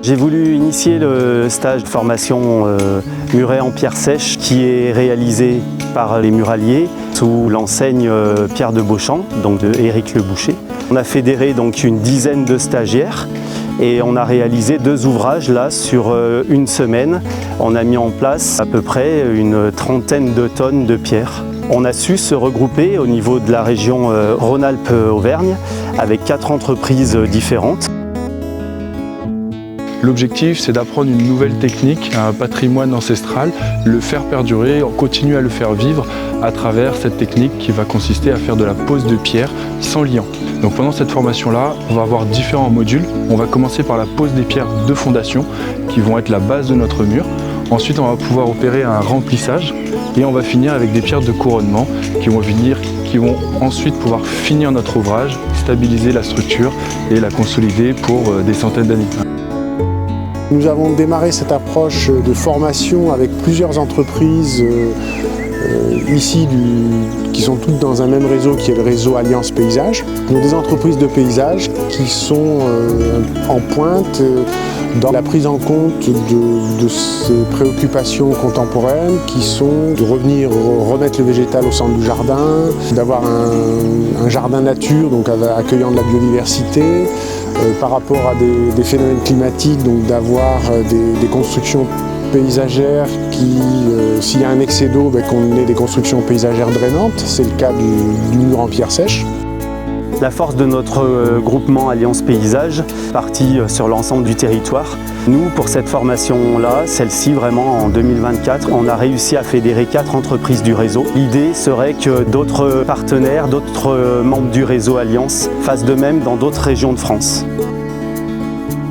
J'ai voulu initier le stage de formation muret en pierre sèche qui est réalisé par les muraliers sous l'enseigne Pierre de Beauchamp, donc de Éric Le Boucher. On a fédéré donc une dizaine de stagiaires et on a réalisé 2 ouvrages là sur une semaine. On a mis en place à peu près une trentaine de tonnes de pierre. On a su se regrouper au niveau de la région Rhône-Alpes-Auvergne avec 4 entreprises différentes. L'objectif, c'est d'apprendre une nouvelle technique, un patrimoine ancestral, le faire perdurer, continuer à le faire vivre à travers cette technique qui va consister à faire de la pose de pierre sans liant. Donc pendant cette formation-là, on va avoir différents modules. On va commencer par la pose des pierres de fondation qui vont être la base de notre mur. Ensuite, on va pouvoir opérer un remplissage et on va finir avec des pierres de couronnement qui vont ensuite pouvoir finir notre ouvrage, stabiliser la structure et la consolider pour des centaines d'années. Nous avons démarré cette approche de formation avec plusieurs entreprises ici qui sont toutes dans un même réseau qui est le réseau Alliance Paysage. Nous avons des entreprises de paysage qui sont en pointe dans la prise en compte de ces préoccupations contemporaines qui sont de revenir remettre le végétal au centre du jardin, d'avoir un jardin nature, donc accueillant de la biodiversité, par rapport à des phénomènes climatiques, donc d'avoir des constructions paysagères qui, s'il y a un excès d'eau, qu'on ait des constructions paysagères drainantes. C'est le cas du mur en pierre sèche. La force de notre groupement Alliance Paysage, parti sur l'ensemble du territoire. Nous, pour cette formation-là, celle-ci vraiment en 2024, on a réussi à fédérer 4 entreprises du réseau. L'idée serait que d'autres partenaires, d'autres membres du réseau Alliance fassent de même dans d'autres régions de France.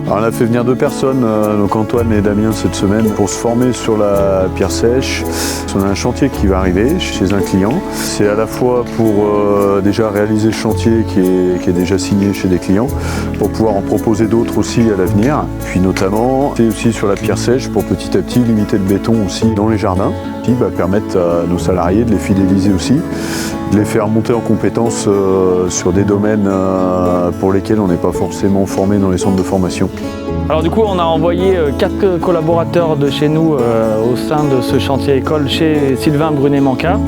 Alors on a fait venir 2 personnes, donc Antoine et Damien cette semaine, pour se former sur la pierre sèche. On a un chantier qui va arriver chez un client. C'est à la fois pour déjà réaliser le chantier qui est déjà signé chez des clients, pour pouvoir en proposer d'autres aussi à l'avenir. Puis notamment, c'est aussi sur la pierre sèche pour petit à petit limiter le béton aussi dans les jardins, qui va permettre à nos salariés de les fidéliser aussi, de les faire monter en compétences sur des domaines pour lesquels on n'est pas forcément formé dans les centres de formation. Alors du coup, on a envoyé 4 collaborateurs de chez nous au sein de ce chantier école chez Sylvain Brunet-Manquin,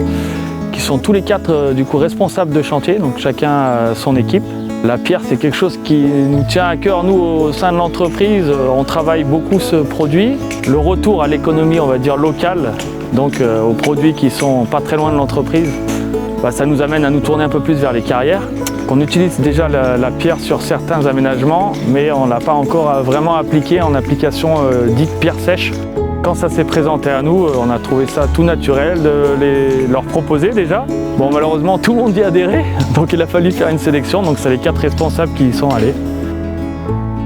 qui sont tous les 4 du coup responsables de chantier, donc chacun son équipe. La pierre, c'est quelque chose qui nous tient à cœur, nous, au sein de l'entreprise. On travaille beaucoup ce produit. Le retour à l'économie, on va dire, locale, donc aux produits qui sont pas très loin de l'entreprise, ça nous amène à nous tourner un peu plus vers les carrières. On utilise déjà la pierre sur certains aménagements, mais on ne l'a pas encore vraiment appliqué en application dite pierre sèche. Quand ça s'est présenté à nous, on a trouvé ça tout naturel de leur proposer déjà. Bon, malheureusement, tout le monde y adhérait, donc il a fallu faire une sélection, donc c'est les 4 responsables qui y sont allés.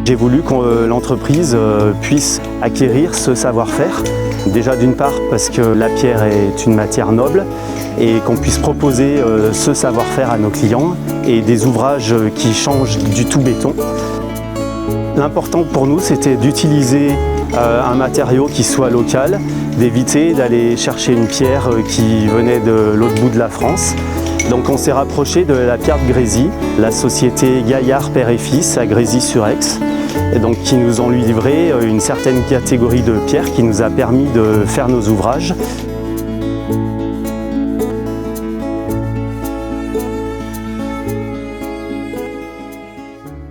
J'ai voulu que l'entreprise puisse acquérir ce savoir-faire. Déjà d'une part parce que la pierre est une matière noble et qu'on puisse proposer ce savoir-faire à nos clients et des ouvrages qui changent du tout béton. L'important pour nous, c'était d'utiliser un matériau qui soit local, d'éviter d'aller chercher une pierre qui venait de l'autre bout de la France. Donc on s'est rapproché de la pierre de Grésy, la société Gaillard Père et Fils à Grésy-sur-Aix, et donc qui nous ont livré une certaine catégorie de pierres qui nous a permis de faire nos ouvrages.